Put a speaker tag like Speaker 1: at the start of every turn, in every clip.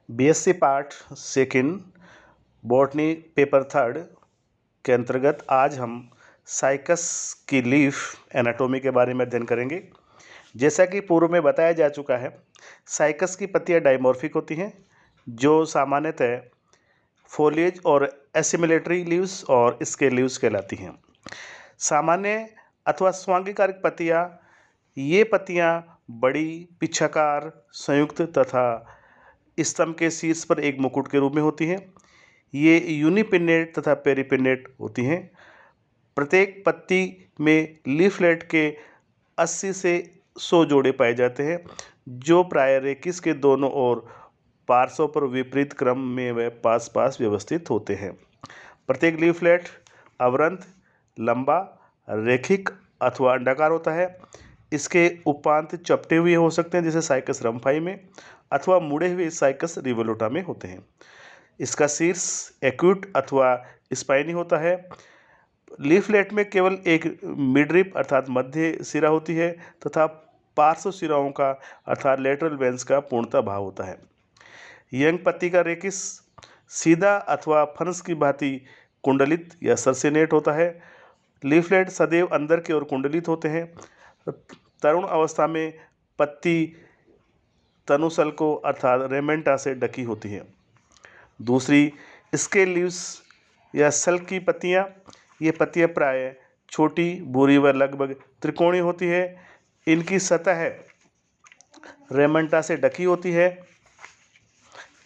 Speaker 1: BSc part second botany paper third के अंतर्गत आज हम साइकस की लीफ एनाटॉमी के बारे में अध्ययन करेंगे। जैसा कि पूर्व में बताया जा चुका है, साइकस की पत्तियां डाइमॉर्फिक होती हैं जो सामान्यतः फोलिएज और एसिमिलेटरी लीव्स और स्केल लीव्स कहलाती हैं। सामान्य अथवा स्वांगीकारक पत्तियां, ये पत्तियां बड़ी, पिच्छाकार, संयुक्त तथा स्तंभ के शीर्ष पर एक मुकुट के रूप में होती हैं। ये यूनिपिन्नेट तथा पेरिपिन्नेट होती हैं। प्रत्येक पत्ती में लीफलेट के 80 से 100 जोड़े पाए जाते हैं जो प्राय रेकिस के दोनों ओर पार्श्वों पर विपरीत क्रम में व पास पास व्यवस्थित होते हैं। प्रत्येक लीफलेट अवरंत, लंबा, रेखिक अथवा अंडाकार होता है। इसके उपांत चपटे हुए हो सकते हैं जैसे साइकस रम्फाई में, अथवा मुड़े हुए साइकस रिवोल्यूटा में होते हैं। इसका शीर्ष एक्यूट अथवा स्पाइनी होता है। लीफलेट में केवल एक मिडरिप अर्थात मध्य सिरा होती है तथा पार्श्व सिराओं का अर्थात लेटरल वेन्स का पूर्णतः भाव होता है। यंग पत्ती का रेकिस सीधा अथवा फनस की भांति कुंडलित या सरसिनेट होता है। लीफलेट सदैव अंदर की ओर कुंडलित होते हैं। तरुण अवस्था में पत्ती तनुसल्को अर्थात रेमेंटा से ढकी होती है। दूसरी स्केल लीव्स या सल्क की पत्तियां, ये पत्तियां प्राय छोटी, भूरी व लगभग त्रिकोणीय होती है। इनकी सतह रेमेंटा से ढकी होती है।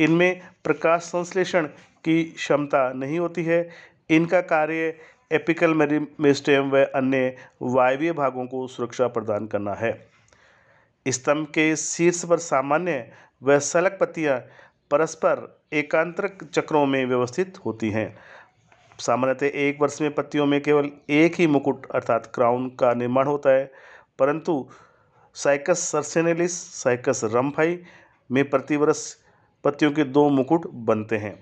Speaker 1: इनमें प्रकाश संश्लेषण की क्षमता नहीं होती है। इनका कार्य एपिकल मेरिस्टेम व अन्य वायवीय भागों को सुरक्षा प्रदान करना है। स्तंभ के शीर्ष पर सामान्य व सलक पत्तियां परस्पर एकांतरक चक्रों में व्यवस्थित होती हैं। सामान्यतः एक वर्ष में पत्तियों में केवल एक ही मुकुट अर्थात क्राउन का निर्माण होता है, परंतु साइकस सर्सिनेलिस, साइकस रम्फाई में प्रतिवर्ष पत्तियों के 2 मुकुट बनते हैं।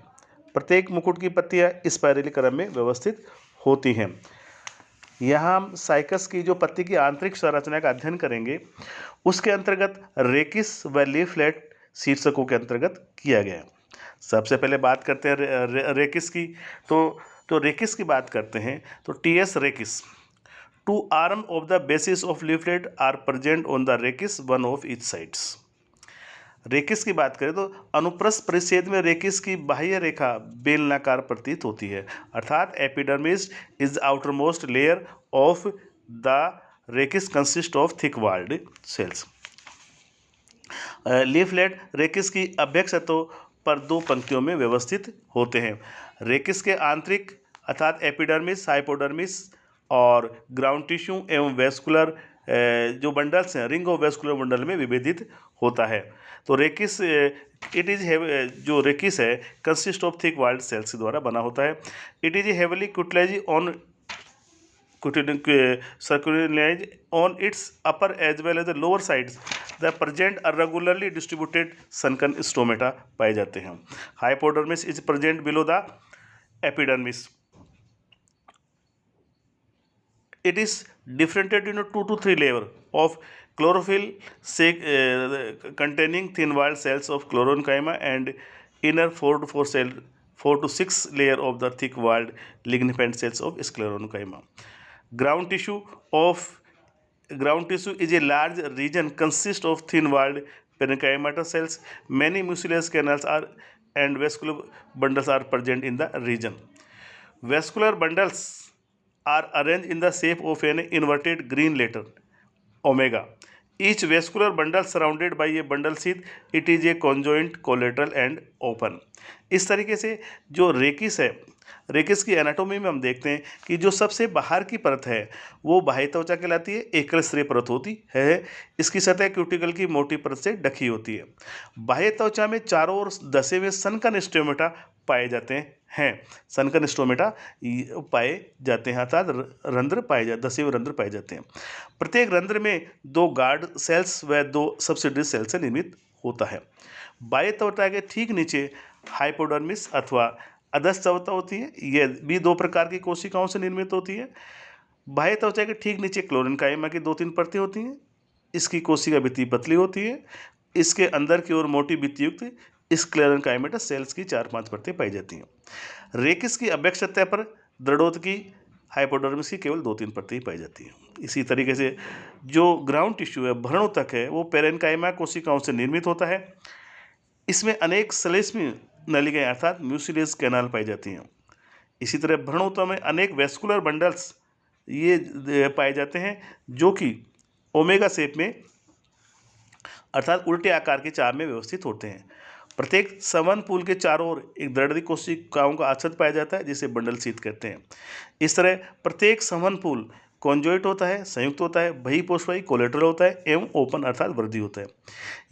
Speaker 1: प्रत्येक मुकुट की पत्तियां स्पाइरली क्रम में व्यवस्थित होती हैं। यहाँ हम साइकस की जो पत्ती की आंतरिक संरचना का अध्ययन करेंगे, उसके अंतर्गत रेकिस व लीफलेट शीर्षकों के अंतर्गत किया गया। सबसे पहले बात करते हैं रेकिस की। तो रेकिस की बात करते हैं तो TS rachis, 2 arm of the basis of leaflet are present on the rachis, one of each sides. Rachis की बात करें तो अनुप्रस्थ परिच्छेद में रेकिस की बाह्य रेखा बेलनाकार प्रतीत होती है, अर्थात epidermis is the outermost layer of the rachis consist of thick walled cells. Leaflet rachis की अभ्यक्ष सतहों पर 2 पंक्तियों में व्यवस्थित होते हैं। रेकिस के आंतरिक अर्थात एपिडर्मिस, हाइपोडर्मिस और ग्राउंड टिश्यू एवं वेस्कुलर जो बंडल्स हैं, रिंग ऑफ वेस्कुलर बंडल में विभेदित होता है। तो रेकिस जो रेकिस है consist of thick walled cells द्वारा बना होता है। It is heavily cutinised on circularized on its upper as well as the lower sides. The present are regularly distributed sunken stomata पाए जाते हैं। Hypodermis is present below the epidermis. It is differentiated into 2 to 3 layers of chlorophyll containing thin-walled cells of chloronchyma and inner 4 to 6 layer of the thick-walled lignified cells of sclerenchyma. Ground tissue is a large region consist of thin-walled parenchymatous cells. Many mucilage canals and vascular bundles are present in the region. Vascular bundles are arranged in the shape of an inverted green letter omega. Each vascular bundle surrounded by a bundle sheath. It is a conjoint, collateral and open. इस तरीके से जो rachis है, rachis की anatomy में हम देखते हैं कि जो सबसे बाहर की परत है वो बाह्य त्वचा कहलाती है, एकल स्तरीय परत होती है। इसकी सतह क्यूटिकल की मोटी परत से ढकी होती है। बाह्य त्वचा में चारों ओर धसे हुए सनकन स्टोमेटा पाए जाते हैं। सनकन स्टोमेटा पाए जाते हैं अर्थात रंध्र पाए जाते, धसे हुए रंध्र पाए जाते हैं। प्रत्येक रंध्र में 2 गार्ड सेल्स व 2 सब्सिडरी सेल्स से निर्मित होता है। बाह्य त्वचा के ठीक नीचे हाइपोडर्मिस अथवा अधश्चवता होती है। यह भी 2 प्रकार की कोशिकाओं से निर्मित होती है। बाह्य त्वचा के ठीक नीचे क्लोरेनकाइमा की 2-3 परतें होती हैं। इसकी कोशिका भित्ति पतली होती है। इसके अंदर की ओर मोटी भित्तियुक्त स्क्लेरेंकाइमेटा सेल्स की 4-5 परतें पाई जाती हैं। रेकिस की अभ्यक्ष सतह पर दृढ़ोत की हाइपोडर्मिस की केवल 2-3 परतें ही पाई जाती हैं। इसी तरीके से जो ग्राउंड टिश्यू है, भ्रूणोतक है, वो पेरेन्काइमा कोशिकाओं से निर्मित होता है। इसमें अनेक श्लेष्मी नलिकाएं अर्थात म्यूसिलेज कैनाल पाई जाती हैं। इसी तरह भ्रूणोतक में अनेक वेस्कुलर बंडल्स ये पाए जाते हैं जो कि ओमेगा शेप में अर्थात उल्टे आकार के चाप में व्यवस्थित होते हैं। प्रत्येक सवन पूल के चारों ओर एक दृढ़ कोशिकाओं का आच्छाद पाया जाता है जिसे बंडल शीथ कहते हैं। इस तरह प्रत्येक सवन पूल कॉन्जॉइंट होता है, संयुक्त होता है, बहिपोषवाही कोलेटरल होता है एवं ओपन अर्थात वृद्धि होता है।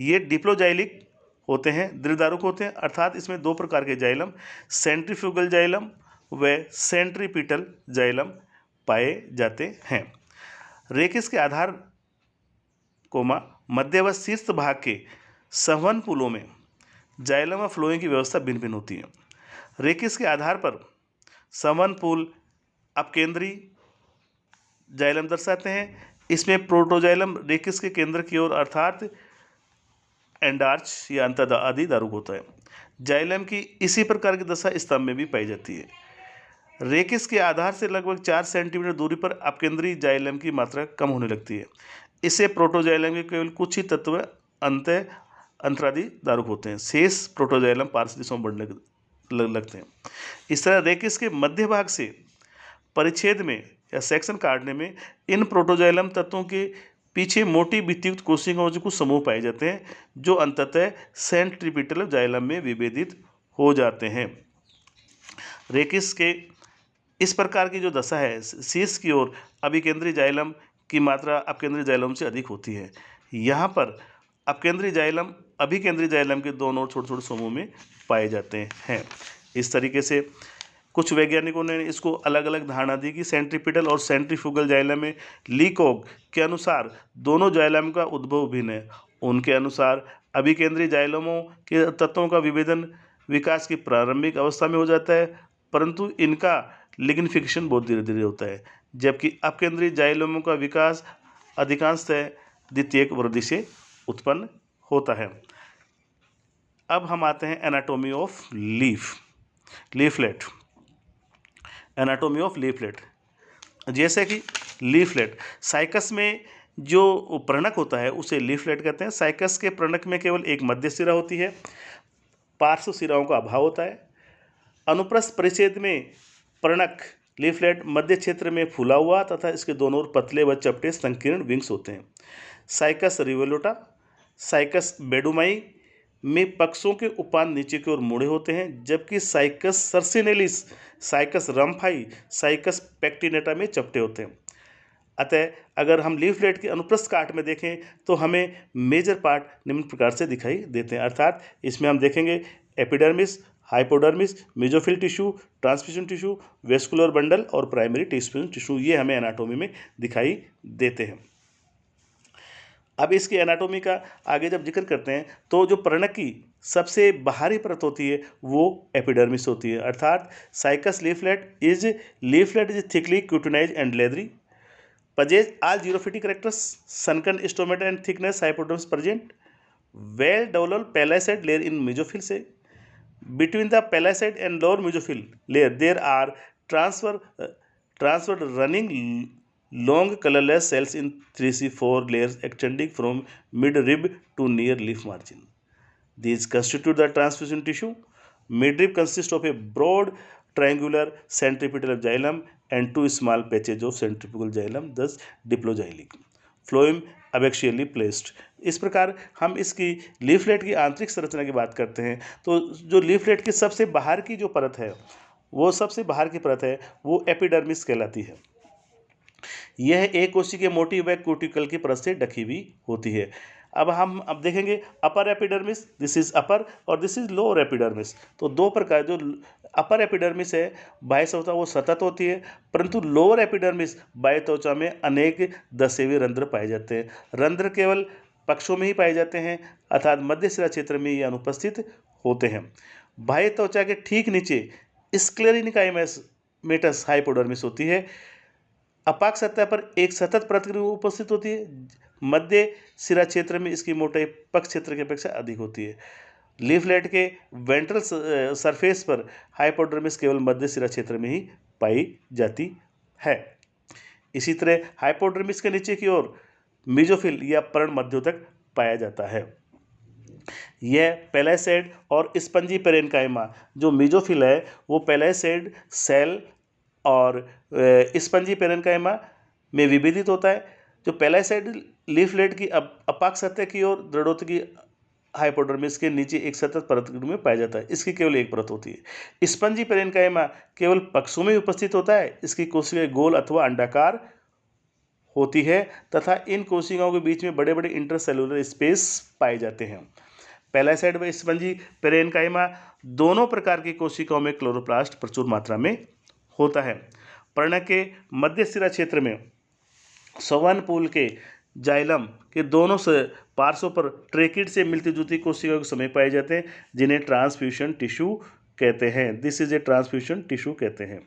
Speaker 1: ये डिप्लोजाइलिक होते हैं, द्विधारुक होते हैं अर्थात इसमें 2 प्रकार के जाइलम, सेंट्रीफ्यूगल जाइलम व सेंट्रीपिटल जाइलम पाए जाते हैं। रेकिस के आधार मध्य व शीर्ष भाग के संवहन पुलों में जाइलम व फ्लोएम की व्यवस्था भिन्न भिन्न होती है। रेकिस के आधार पर संवहन पुल अपकेंद्री जाइलम दर्शाते हैं। इसमें प्रोटोजाइलम रेकिस के केंद्र की ओर अर्थात एंडार्च या अधिदारुक होता है। जाइलम की इसी प्रकार की दशा स्तंभ में भी पाई जाती है। रेकिस के आधार से लगभग 4 सेंटीमीटर दूरी पर अपकेंद्री जाइलम की मात्रा कम होने लगती है। इससे प्रोटोजाइलम के केवल कुछ ही तत्व अंतरादिदारुक होते हैं, शेष प्रोटोजाइलम पार्श्व दिशाओं में बढ़ने लगते हैं। इस तरह रेकिस के मध्य भाग से परिच्छेद में या सेक्शन काटने में इन प्रोटोजाइलम तत्वों के पीछे मोटी भित्तियुक्त कोशिकाओं के कुछ समूह पाए जाते हैं जो अंततः सेंट्रीपिटल जाइलम में विभेदित हो जाते हैं। रेकिस के इस प्रकार की जो दशा है, शीर्ष की ओर अभिकेंद्री जाइलम की मात्रा अपकेंद्री जाइलम से अधिक होती है। यहाँ पर अपकेंद्री जाइलम अभिकेंद्री जाइलम के दोनों छोटे छोटे समूह में पाए जाते हैं। इस तरीके से कुछ वैज्ञानिकों ने इसको अलग अलग धारणा दी कि सेंट्रीपिटल और सेंट्रीफ्यूगल जाइलम में लीकॉग के अनुसार दोनों जाइलम का उद्भव भिन्न है। उनके अनुसार अभिकेंद्री जाइलमों के तत्वों का विभेदन विकास की प्रारंभिक अवस्था में हो जाता है, परंतु इनका लिग्निफिकेशन बहुत धीरे धीरे होता है, जबकि अपकेंद्री जाइलमों का विकास अधिकांशतः द्वितीयक वृद्धि से उत्पन्न होता है। अब हम आते हैं anatomy of leaflet. Anatomy of leaflet, जैसे कि लीफलेट साइकस में जो प्रणक होता है उसे लीफलेट कहते हैं। साइकस के प्रणक में केवल एक मध्य सिरा होती है, पार्श्व सिराओं का अभाव होता है। अनुप्रस्थ परिच्छेद में प्रणक लीफलेट मध्य क्षेत्र में फूला हुआ तथा इसके दोनों ओर पतले व चपटे संकीर्ण विंग्स होते हैं। साइकस रिवोल्यूटा, साइकस बेडुमाई में पक्षों के उपान नीचे की ओर मुड़े होते हैं, जबकि साइकस सर्सिनेलिस, साइकस रम्फाई, साइकस पेक्टिनेटा में चपटे होते हैं। अतः अगर हम लीफलेट के अनुप्रस्थ काट में देखें तो हमें मेजर पार्ट निम्न प्रकार से दिखाई देते हैं, अर्थात इसमें हम देखेंगे epidermis, hypodermis, mesophyll tissue, transmission tissue, vascular bundle और प्राइमरी टिश्यू, ये हमें एनाटॉमी में दिखाई देते हैं। अब इसकी एनाटॉमी का आगे जब जिक्र करते हैं तो जो प्रणक की सबसे बाहरी परत होती है वो एपिडर्मिस होती है, अर्थात Cycas leaflet is thickly cutinised and leathery, possess all xerophytic characters, sunken stomata and thickness hypodermis present, well developed palisade layer in mesophyll cell. Between the palisade and lower mesophyll layer there are transverse running long colorless cells in 3-4 layers extending from midrib to near leaf margin. These constitute the transfusion tissue. Midrib consists of a broad triangular centripetal xylem and 2 small patches of centrifugal xylem, thus diplozylic. Phloem abaxially placed. इस प्रकार हम इसकी leaflet की आंतरिक संरचना की बात करते हैं तो जो लीफलेट की सबसे बाहर की जो परत है वो एपिडर्मिस कहलाती है। यह एक कोशिकीय मोटी व क्यूटिकल की परत से ढकी हुई होती है। अब देखेंगे upper epidermis, this is upper और दिस इज लोअर एपिडर्मिस। तो दो प्रकार, जो अपर एपिडर्मिस है बाह्य त्वचा वो सतत होती है, परंतु लोअर एपिडर्मिस बाह्य त्वचा में अनेक दसे हुए रंध्र पाए जाते हैं। रंध्र केवल पक्षों में ही पाए जाते हैं, अर्थात मध्य शिरा क्षेत्र में ये अनुपस्थित होते हैं। बाह्य त्वचा के ठीक नीचे स्क्लेरेनिकाइमेटस हाइपोडर्मिस होती है। अपाक सतह पर एक सतत परत उपस्थित होती है। मध्य शिरा क्षेत्र में इसकी मोटाई पक्ष क्षेत्र की अपेक्षा अधिक होती है। लीफलेट के वेंट्रल सरफेस पर हाइपोडर्मिस केवल मध्य सिरा क्षेत्र में ही पाई जाती है। इसी तरह हाइपोडर्मिस के नीचे की ओर मीजोफिल या पर्ण मध्योतक पाया जाता है। यह पेलाइसेड और स्पंजी पेरेन्काइमा, जो मीजोफिल है वो पेलाइसेड सेल और स्पंजी पेरेन्काइमा में विभेदित होता है। जो पेलाइसेड लीफलेट की अपाक सतह की ओर दृढ़ोत्तकी हाइपोडर्मिस के नीचे एक सतत परत के रूप में पाया जाता है। इसकी केवल एक परत होती है। स्पंजी पेरेन्काइमा केवल पक्षों में उपस्थित होता है। इसकी कोशिकाएं गोल अथवा अंडाकार होती है तथा इन कोशिकाओं के बीच में बड़े बड़े इंटरसेलुलर स्पेस पाए जाते हैं। पेलाइसेड व स्पंजी पेरेन्काइमा दोनों प्रकार की कोशिकाओं में क्लोरोप्लास्ट प्रचुर मात्रा में होता है। पर्ण के मध्य सिरा क्षेत्र में सवन पूल के जाइलम के दोनों से पार्श्वों पर ट्रेकिड से मिलती जुलती कोशिकाओं के समय पाए जाते हैं, जिन्हें ट्रांसफ्यूजन टिश्यू कहते हैं। This is a transfusion tissue कहते हैं।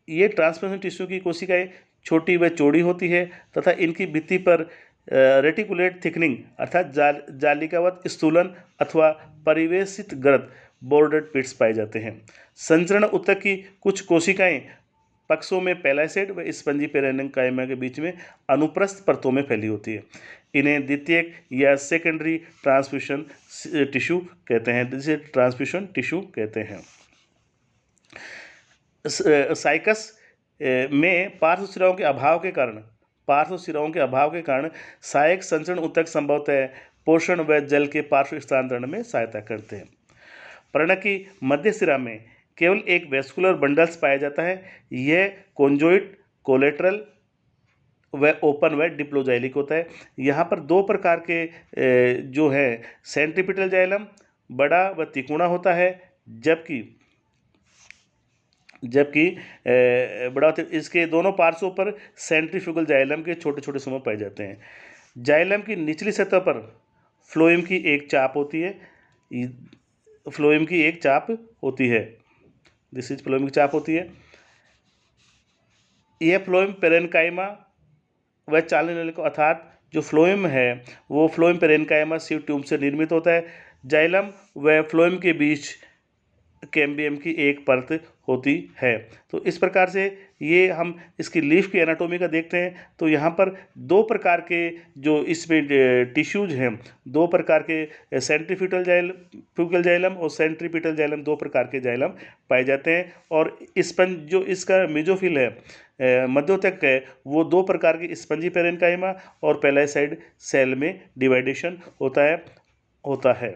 Speaker 1: ये ट्रांसफ्यूजन टिश्यू की कोशिकाएं छोटी व चौड़ी होती है तथा इनकी भित्ति पर रेटिकुलेट थिकनिंग अर्थात जालिकावत स्थूलन अथवा परिवेशित गर्द बोर्डेड पिट्स पाए जाते हैं। संचरण ऊतक की कुछ कोशिकाएं पक्षों में पेलाइसेड व स्पंजी पेरेन्काइमा के बीच में अनुप्रस्थ परतों में फैली होती है। इन्हें द्वितीयक या सेकेंडरी ट्रांसफ्यूजन टिश्यू कहते हैं। जिसे ट्रांसफ्यूजन टिश्यू कहते हैं। साइकस में पार्श्व सिराओं के अभाव के कारण सहायक संचरण ऊतक संभवतः पोषण व जल के पार्श्व स्थानांतरण में सहायता करते हैं। पर्ण की मध्य सिरा में केवल एक वेस्कुलर बंडल्स पाया जाता है। यह कॉन्जोइट, कोलेटरल व ओपन व डिप्लोजाइलिक होता है। यहाँ पर दो प्रकार के जो है सेंट्रीपिटल जाइलम बड़ा व तिकोना होता है, जबकि इसके दोनों पार्श्वों पर सेंट्रीफ्यूगल जाइलम के छोटे छोटे समूह पाए जाते हैं। जाइलम की निचली सतह पर फ्लोएम की एक चाप होती है। दिस इज फ्लोएम की चाप होती है। यह फ्लोएम पेरेन्काइमा व चालने वाले को अर्थात जो फ्लोएम है वो फ्लोएम पेरेन्काइमा सीव ट्यूब से निर्मित होता है। जाइलम व फ्लोएम के बीच कैम्बियम की एक परत होती है। तो इस प्रकार से ये हम इसकी लीफ की एनाटोमी का देखते हैं। तो यहाँ पर दो प्रकार के जो इसमें टिश्यूज हैं, दो प्रकार के सेंट्रीफ्यूगल जाइलम और सेंट्रीपिटल जाइलम, दो प्रकार के जाइलम पाए जाते हैं। और स्पंज जो इसका मेजोफिल है मध्योतक है वो दो प्रकार की स्पंजी पेरेन्काइमा और पेलाइसाइड सेल में डिवाइडेशन होता है।